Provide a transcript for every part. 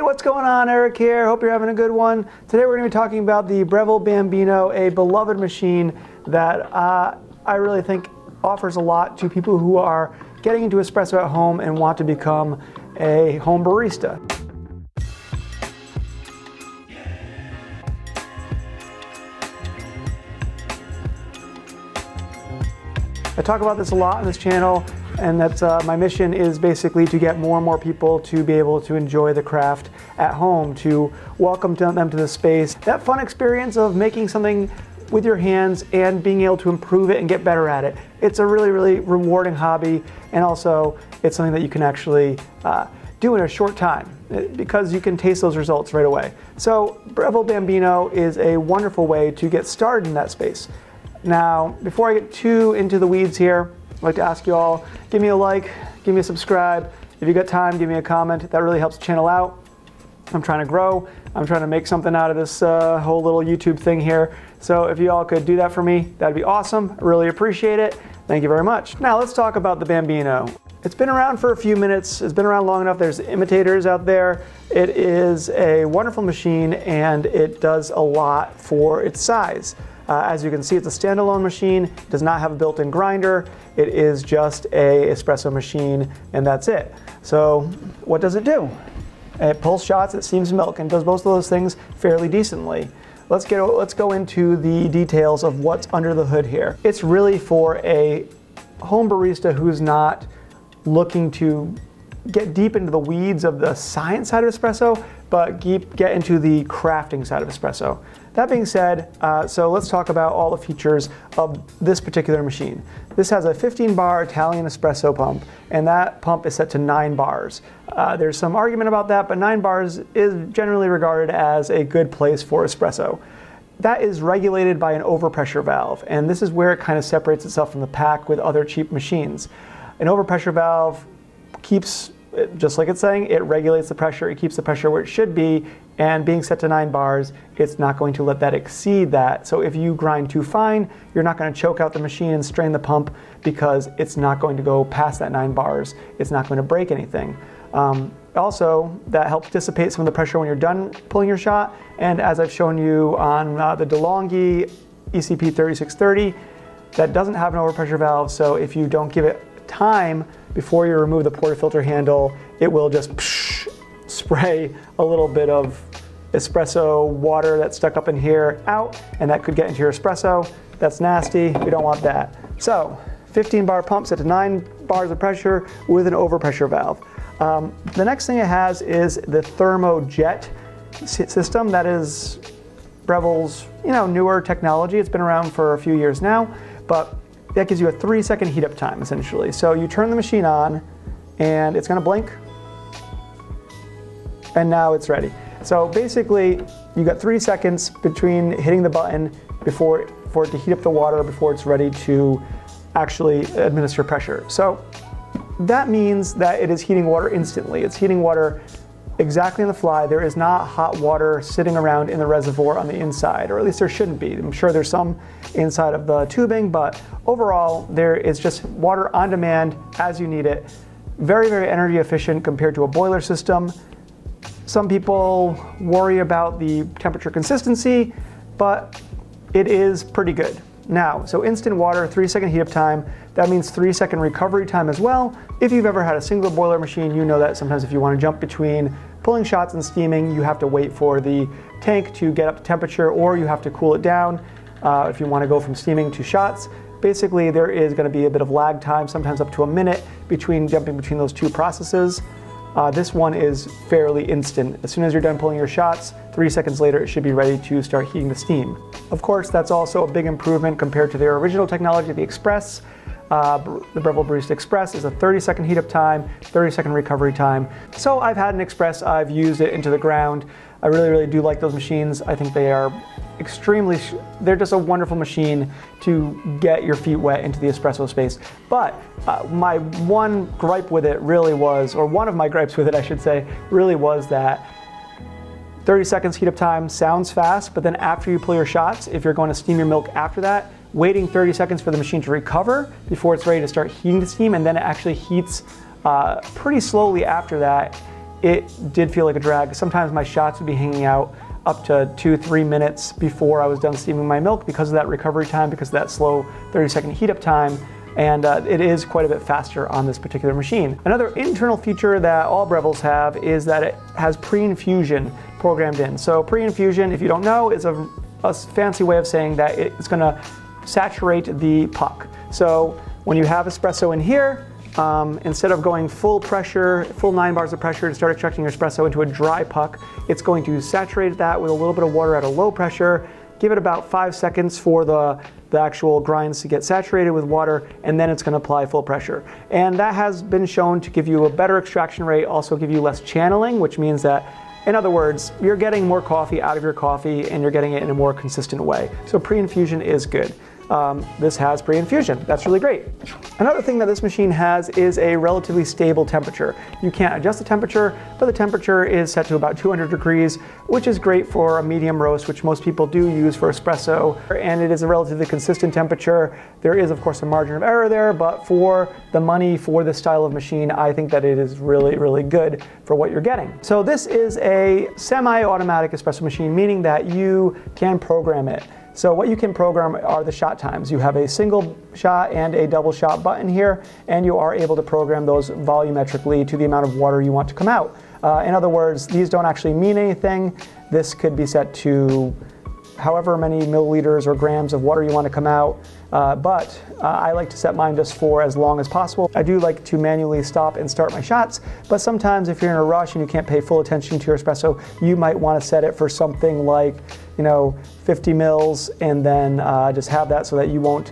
Hey, what's going on? Eric here. Hope you're having a good one. Today we're going to be talking about the Breville Bambino, a beloved machine that I really think offers a lot to people who are getting into espresso at home and want to become a home barista. I talk about this a lot on this channel, and that's my mission is basically to get more and more people to be able to enjoy the craft at home, to welcome them to the space. That fun experience of making something with your hands and being able to improve it and get better at it. It's a really, really rewarding hobby, and also it's something that you can actually do in a short time because you can taste those results right away. So Breville Bambino is a wonderful way to get started in that space. Now, before I get too into the weeds here, I'd like to ask you all, give me a like, give me a subscribe. If you got time, give me a comment. That really helps the channel out. I'm trying to grow. I'm trying to make something out of this whole little YouTube thing here. So if you all could do that for me, that'd be awesome. I really appreciate it. Thank you very much. Now let's talk about the Bambino. It's been around for a few minutes. It's been around long enough. There's imitators out there. It is a wonderful machine, and it does a lot for its size. As you can see, it's a standalone machine. It does not have a built-in grinder. It is just a espresso machine, and that's it. So what does it do? It pulls shots, it steams milk, and does most of those things fairly decently. Let's go into the details of what's under the hood here. It's really for a home barista who's not looking to get deep into the weeds of the science side of espresso, but get into the crafting side of espresso. That being said, so let's talk about all the features of this particular machine. This has a 15-bar Italian espresso pump, and that pump is set to 9 bars. There's some argument about that, but 9 bars is generally regarded as a good place for espresso. That is regulated by an overpressure valve, and this is where it kind of separates itself from the pack with other cheap machines. An overpressure valve keeps, just like it's saying, it regulates the pressure, it keeps the pressure where it should be, and being set to 9 bars, it's not going to let that exceed that. So if you grind too fine, you're not going to choke out the machine and strain the pump because it's not going to go past that 9 bars. It's not going to break anything. Also, that helps dissipate some of the pressure when you're done pulling your shot, and as I've shown you on the DeLonghi ECP 3630, that doesn't have an overpressure valve, so if you don't give it time before you remove the portafilter handle, it will just spray a little bit of espresso water that's stuck up in here out, and that could get into your espresso. That's nasty. We don't want that. So 15-bar pump set to 9 bars of pressure with an overpressure valve. The next thing it has is the thermojet system. That is Breville's newer technology. It's been around for a few years now, but that gives you a 3-second heat up time essentially. So you turn the machine on and it's gonna blink, and now it's ready. So basically you got 3 seconds between hitting the button for it to heat up the water before it's ready to actually administer pressure. So that means that it is heating water instantly. It's heating water exactly on the fly. There is not hot water sitting around in the reservoir on the inside, or at least there shouldn't be. I'm sure there's some inside of the tubing, but overall there is just water on demand as you need it. Very, very energy efficient compared to a boiler system. Some people worry about the temperature consistency, but it is pretty good. Now, so instant water, 3-second heat up time, that means 3-second recovery time as well. If you've ever had a single boiler machine, you know that sometimes if you want to jump between pulling shots and steaming, you have to wait for the tank to get up to temperature, or you have to cool it down if you want to go from steaming to shots. Basically, there is going to be a bit of lag time, sometimes up to a minute between jumping between those two processes. This one is fairly instant. As soon as you're done pulling your shots, 3 seconds later, it should be ready to start heating the steam. Of course, that's also a big improvement compared to their original technology, the Express. The Breville Barista Express is a 30-second heat up time, 30-second recovery time. So I've had an Express, I've used it into the ground. I really, really do like those machines. I think they are they're just a wonderful machine to get your feet wet into the espresso space. But my one gripe with it really was, or one of my gripes with it, I should say, really was that 30 seconds heat up time sounds fast, but then after you pull your shots, if you're going to steam your milk after that, waiting 30 seconds for the machine to recover before it's ready to start heating the steam, and then it actually heats pretty slowly after that, it did feel like a drag. Sometimes my shots would be hanging out up to 2-3 minutes before I was done steaming my milk because of that recovery time, because of that slow 30-second heat up time. And it is quite a bit faster on this particular machine. Another internal feature that all Brevilles have is that it has pre-infusion programmed in. So pre-infusion, if you don't know, is a fancy way of saying that it's gonna saturate the puck. So when you have espresso in here, instead of going full pressure, full 9 bars of pressure to start extracting your espresso into a dry puck, it's going to saturate that with a little bit of water at a low pressure, give it about 5 seconds for the actual grinds to get saturated with water, and then it's going to apply full pressure. And that has been shown to give you a better extraction rate, also give you less channeling, which means that, in other words, you're getting more coffee out of your coffee and you're getting it in a more consistent way. So pre-infusion is good. This has pre-infusion. That's really great. Another thing that this machine has is a relatively stable temperature. You can't adjust the temperature, but the temperature is set to about 200 degrees, which is great for a medium roast, which most people do use for espresso. And it is a relatively consistent temperature. There is, of course, a margin of error there, but for the money for this style of machine, I think that it is really, really good for what you're getting. So this is a semi-automatic espresso machine, meaning that you can program it. So what you can program are the shot times. You have a single shot and a double shot button here, and you are able to program those volumetrically to the amount of water you want to come out. In other words, these don't actually mean anything. This could be set to however many milliliters or grams of water you want to come out, but I like to set mine just for as long as possible. I do like to manually stop and start my shots, but sometimes if you're in a rush and you can't pay full attention to your espresso, you might want to set it for something like, 50 mils, and then just have that so that you won't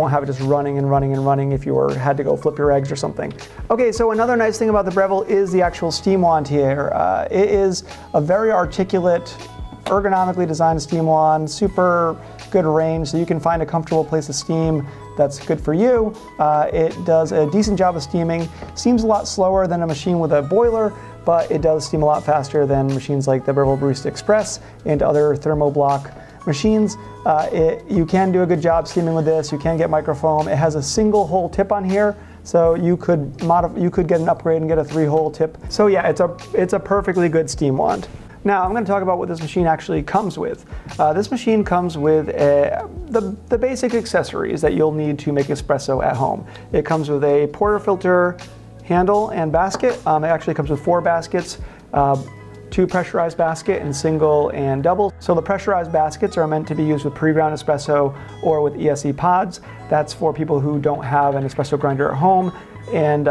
have it just running and running and running if you had to go flip your eggs or something. Okay, so another nice thing about the Breville is the actual steam wand here. It is a very articulate, ergonomically designed steam wand, super good range, so you can find a comfortable place to steam that's good for you. It does a decent job of steaming. Steams a lot slower than a machine with a boiler, but it does steam a lot faster than machines like the Breville Barista Express and other thermoblock machines. You can do a good job steaming with this. You can get microfoam. It has a single hole tip on here, so you could get an upgrade and get a 3-hole tip. So yeah, it's a perfectly good steam wand. Now I'm going to talk about what this machine actually comes with. This machine comes with the basic accessories that you'll need to make espresso at home. It comes with a portafilter handle and basket. It actually comes with 4 baskets, 2 pressurized basket in single and double. So the pressurized baskets are meant to be used with pre-ground espresso or with ESE pods. That's for people who don't have an espresso grinder at home. And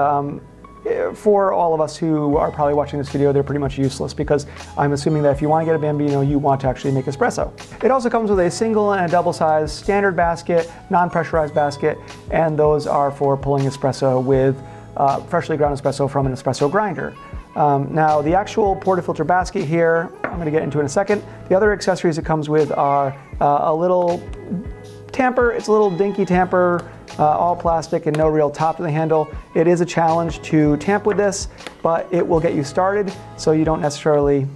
for all of us who are probably watching this video, they're pretty much useless because I'm assuming that if you want to get a Bambino, you want to actually make espresso. It also comes with a single and a double size standard basket, non-pressurized basket, and those are for pulling espresso with freshly ground espresso from an espresso grinder. Now the actual portafilter basket here, I'm going to get into in a second. The other accessories it comes with are a little tamper. It's a little dinky tamper, all plastic and no real top to the handle. It is a challenge to tamp with this, but it will get you started, so you don't necessarily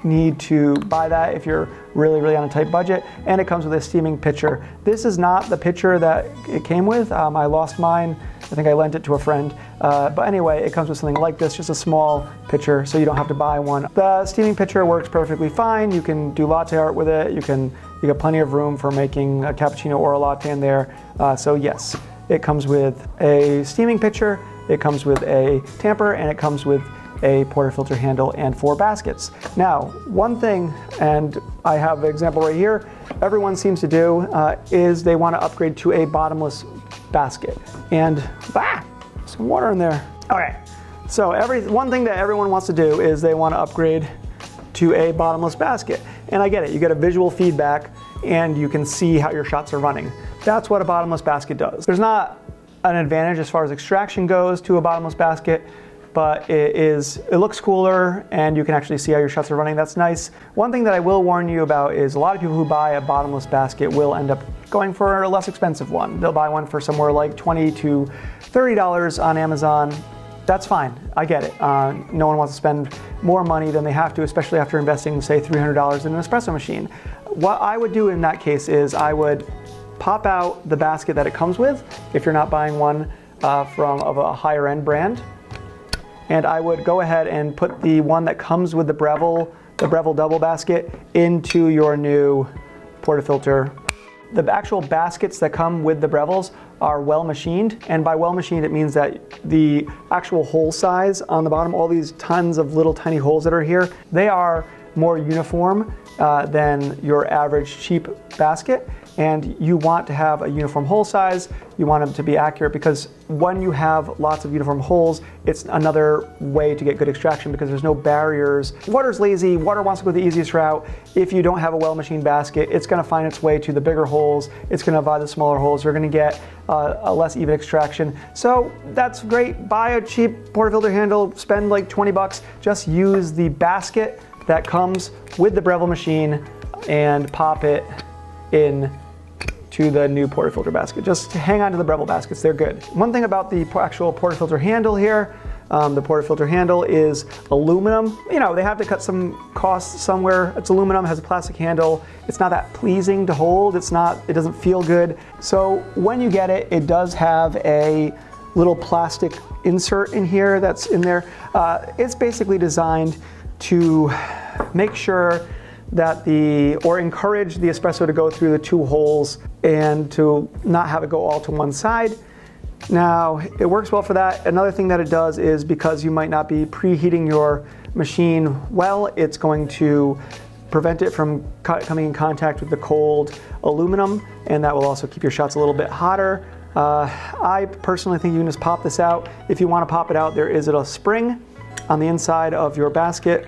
need to buy that if you're really on a tight budget. And it comes with a steaming pitcher. This is not the pitcher that it came with. I lost mine. I think I lent it to a friend. But anyway, it comes with something like this, just a small pitcher, so you don't have to buy one. The steaming pitcher works perfectly fine. You can do latte art with it. You got plenty of room for making a cappuccino or a latte in there. So yes, it comes with a steaming pitcher, it comes with a tamper, and it comes with a portafilter handle and 4 baskets. Now, one thing, and I have an example right here, everyone seems to do is they want to upgrade to a bottomless basket. And some water in there. Okay, so one thing that everyone wants to do is they want to upgrade to a bottomless basket. And I get it, you get a visual feedback and you can see how your shots are running. That's what a bottomless basket does. There's not an advantage as far as extraction goes to a bottomless basket, but it looks cooler and you can actually see how your shots are running. That's nice. One thing that I will warn you about is a lot of people who buy a bottomless basket will end up going for a less expensive one. They'll buy one for somewhere like $20 to $30 on Amazon. That's fine, I get it. No one wants to spend more money than they have to, especially after investing, say, $300 in an espresso machine. What I would do in that case is I would pop out the basket that it comes with, if you're not buying one from a higher end brand, and I would go ahead and put the one that comes with the Breville double basket into your new Portafilter. The actual baskets that come with the Brevilles are well machined, and by well machined it means that the actual hole size on the bottom, all these tons of little tiny holes that are here, they are more uniform than your average cheap basket. And you want to have a uniform hole size, you want them to be accurate, because when you have lots of uniform holes, it's another way to get good extraction because there's no barriers. Water's lazy, water wants to go the easiest route. If you don't have a well-machined basket, it's gonna find its way to the bigger holes, it's gonna avoid the smaller holes, you're gonna get a less even extraction. So that's great, buy a cheap Portafilter handle, spend like 20 bucks, just use the basket that comes with the Breville machine and pop it in to the new Portafilter basket. Just hang on to the Breville baskets, they're good. One thing about the actual Portafilter handle here, the Portafilter handle is aluminum. You know, they have to cut some costs somewhere. It's aluminum, has a plastic handle. It's not that pleasing to hold. It doesn't feel good. So when you get it, it does have a little plastic insert in here that's in there. It's basically designed to make sure that or encourage the espresso to go through the two holes and to not have it go all to one side. Now, it works well for that. Another thing that it does is, because you might not be preheating your machine well, it's going to prevent it from coming in contact with the cold aluminum, and that will also keep your shots a little bit hotter. I personally think you can just pop this out. If you want to pop it out, there is a spring on the inside of your basket.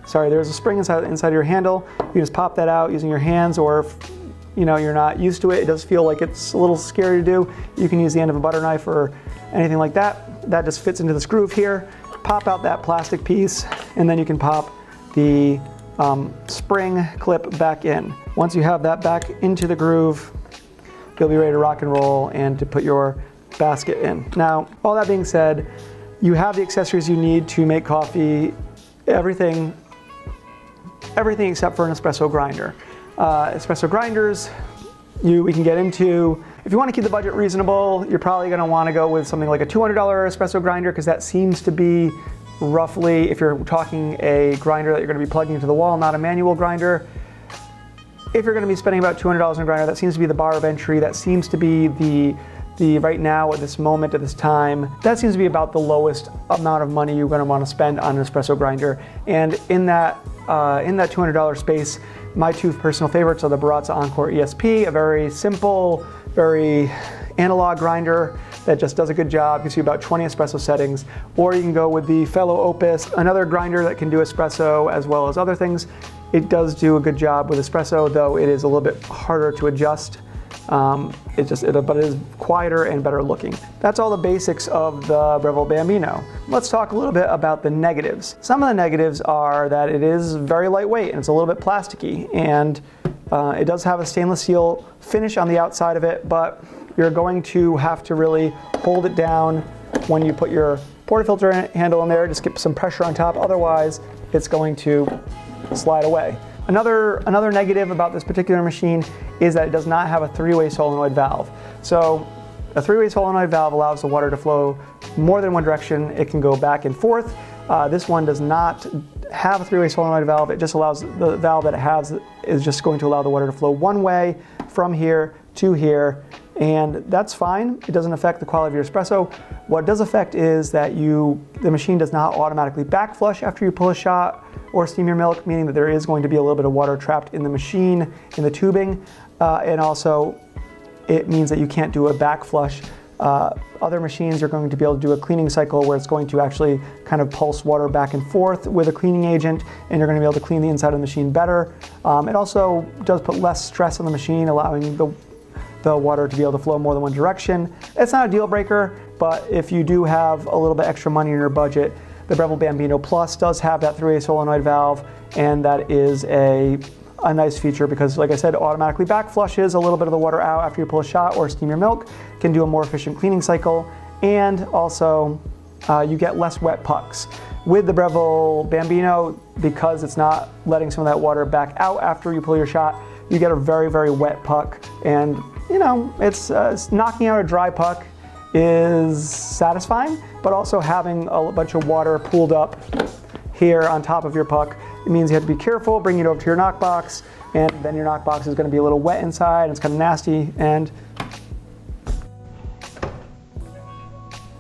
Sorry, there's a spring inside of your handle. You just pop that out using your hands, or if you're not used to it, it does feel like it's a little scary to do, you can use the end of a butter knife or anything like that. That just fits into this groove here. Pop out that plastic piece, and then you can pop the spring clip back in. Once you have that back into the groove, you'll be ready to rock and roll and to put your basket in. Now, all that being said, you have the accessories you need to make coffee, everything except for an espresso grinder. Espresso grinders, we can get into. If you want to keep the budget reasonable, you're probably going to want to go with something like a $200 espresso grinder, because that seems to be roughly, if you're talking a grinder that you're going to be plugging into the wall, not a manual grinder. If you're going to be spending about $200 on a grinder, that seems to be the bar of entry. That seems to be the right now, at this moment, at this time, that seems to be about the lowest amount of money you're going to want to spend on an espresso grinder. And in that $200 space, my two personal favorites are the Baratza Encore ESP, a very simple, very analog grinder that just does a good job, gives you about 20 espresso settings. Or you can go with the Fellow Opus, another grinder that can do espresso as well as other things. It does do a good job with espresso, though it is a little bit harder to adjust. But it is quieter and better looking. That's all the basics of the Breville Bambino. Let's talk a little bit about the negatives. Some of the negatives are that it is very lightweight and it's a little bit plasticky, and it does have a stainless steel finish on the outside of it, but you're going to have to really hold it down when you put your Portafilter handle in there. Just get some pressure on top, otherwise it's going to slide away. Another negative about this particular machine is that it does not have a three-way solenoid valve. So a three-way solenoid valve allows the water to flow more than one direction. It can go back and forth. This one does not have a three-way solenoid valve. It just allows, the valve that it has is just going to allow the water to flow one way from here to here, and that's fine. It doesn't affect the quality of your espresso. What it does affect is that the machine does not automatically back flush after you pull a shot or steam your milk, meaning that there is going to be a little bit of water trapped in the machine, in the tubing, and also it means that you can't do a back flush. Other machines are going to be able to do a cleaning cycle where it's going to actually kind of pulse water back and forth with a cleaning agent, and you're going to be able to clean the inside of the machine better. It also does put less stress on the machine, allowing the water to be able to flow more than one direction. It's not a deal breaker, but if you do have a little bit extra money in your budget, the Breville Bambino Plus does have that three-way solenoid valve, and that is a nice feature because, like I said, automatically back flushes a little bit of the water out after you pull a shot or steam your milk, can do a more efficient cleaning cycle, and also you get less wet pucks. With the Breville Bambino, because it's not letting some of that water back out after you pull your shot, you get a very, very wet puck, and it's knocking out a dry puck is satisfying, but also having a bunch of water pooled up here on top of your puck, it means you have to be careful, bring it over to your knock box, and then your knock box is going to be a little wet inside, and it's kind of nasty. And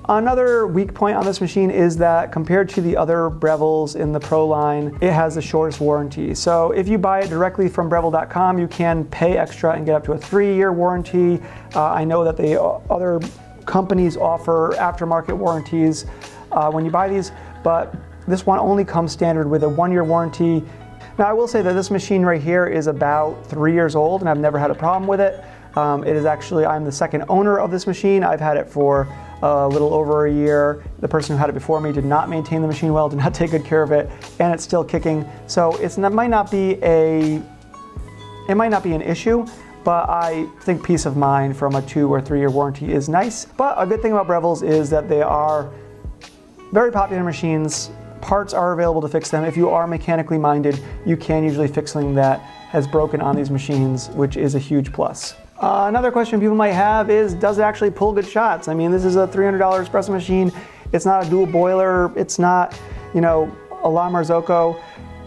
another weak point on this machine is that compared to the other Brevilles in the Pro line, it has the shortest warranty. So if you buy it directly from Breville.com, you can pay extra and get up to a 3-year warranty. I know that the other companies offer aftermarket warranties when you buy these, but this one only comes standard with a 1-year warranty. Now I will say that this machine right here is about 3 years old and I've never had a problem with it. It is actually, I'm the second owner of this machine. I've had it for a little over a year. The person who had it before me did not maintain the machine well, did not take good care of it, and it's still kicking. So it might not be an issue, but I think peace of mind from a 2 or 3 year warranty is nice. But a good thing about Breville's is that they are very popular machines. Parts are available to fix them. If you are mechanically minded, you can usually fix something that has broken on these machines, which is a huge plus. Another question people might have is, does it actually pull good shots? I mean, this is a $300 espresso machine. It's not a dual boiler. It's not, you know, a La Marzocco.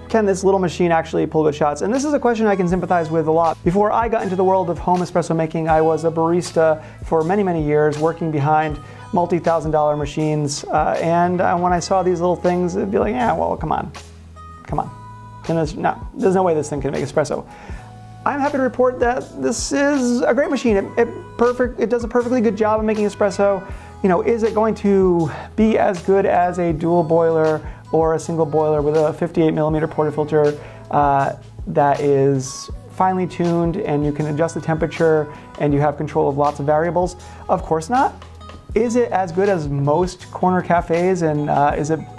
Can this little machine actually pull good shots? And this is a question I can sympathize with a lot. Before I got into the world of home espresso making, I was a barista for many, many years, working behind multi-$1,000 machines. And when I saw these little things, it'd be like, yeah, well, come on. There's no way this thing can make espresso. I'm happy to report that this is a great machine. It does a perfectly good job of making espresso. You know, is it going to be as good as a dual boiler or a single boiler with a 58mm portafilter that is finely tuned and you can adjust the temperature and you have control of lots of variables? Of course not. Is it as good as most corner cafes, and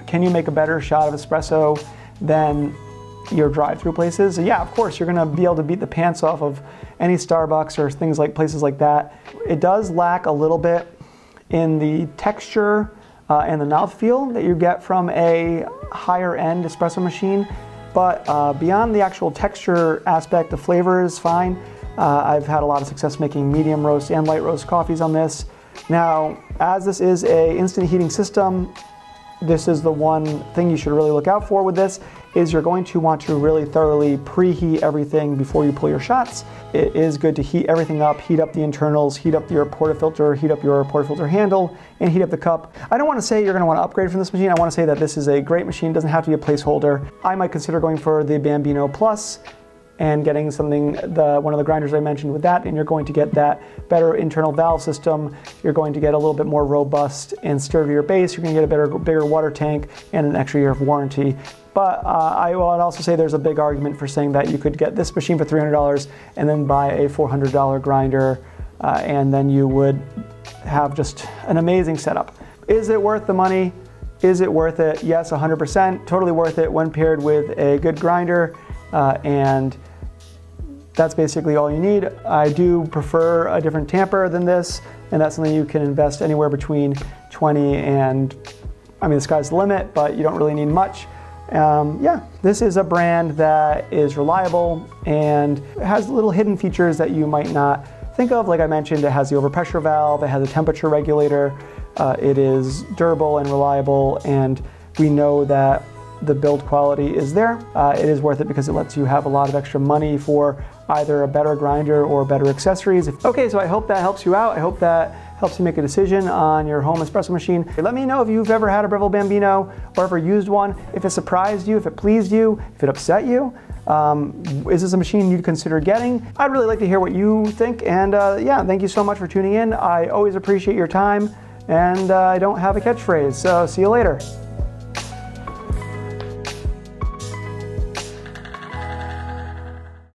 can you make a better shot of espresso than your drive-through places? Yeah, of course, you're gonna be able to beat the pants off of any Starbucks or things like places like that. It does lack a little bit in the texture and the mouthfeel that you get from a higher-end espresso machine, but beyond the actual texture aspect, the flavor is fine. I've had a lot of success making medium roast and light roast coffees on this. Now, as this is an instant heating system, this is the one thing you should really look out for with this, is you're going to want to really thoroughly preheat everything before you pull your shots. It is good to heat everything up, heat up the internals, heat up your portafilter, heat up your portafilter handle, and heat up the cup. I don't want to say you're going to want to upgrade from this machine. I want to say that this is a great machine. It doesn't have to be a placeholder. I might consider going for the Bambino Plus and getting something, one of the grinders I mentioned with that, and you're going to get that better internal valve system. You're going to get a little bit more robust and sturdier base. You're going to get a bigger water tank and an extra year of warranty. But I will also say there's a big argument for saying that you could get this machine for $300 and then buy a $400 grinder, and then you would have just an amazing setup. Is it worth the money? Is it worth it? Yes, 100%. Totally worth it when paired with a good grinder, and that's basically all you need. I do prefer a different tamper than this, and that's something you can invest anywhere between 20 and, I mean, the sky's the limit, but you don't really need much. Yeah, this is a brand that is reliable and has little hidden features that you might not think of. Like I mentioned, it has the overpressure valve, it has a temperature regulator, it is durable and reliable, and we know that the build quality is there. It is worth it because it lets you have a lot of extra money for either a better grinder or better accessories. Okay, so I hope that helps you out. I hope that helps you make a decision on your home espresso machine. Let me know if you've ever had a Breville Bambino or ever used one, if it surprised you, if it pleased you, if it upset you. Is this a machine you'd consider getting? I'd really like to hear what you think, and yeah, thank you so much for tuning in. I always appreciate your time, and I don't have a catchphrase, so see you later.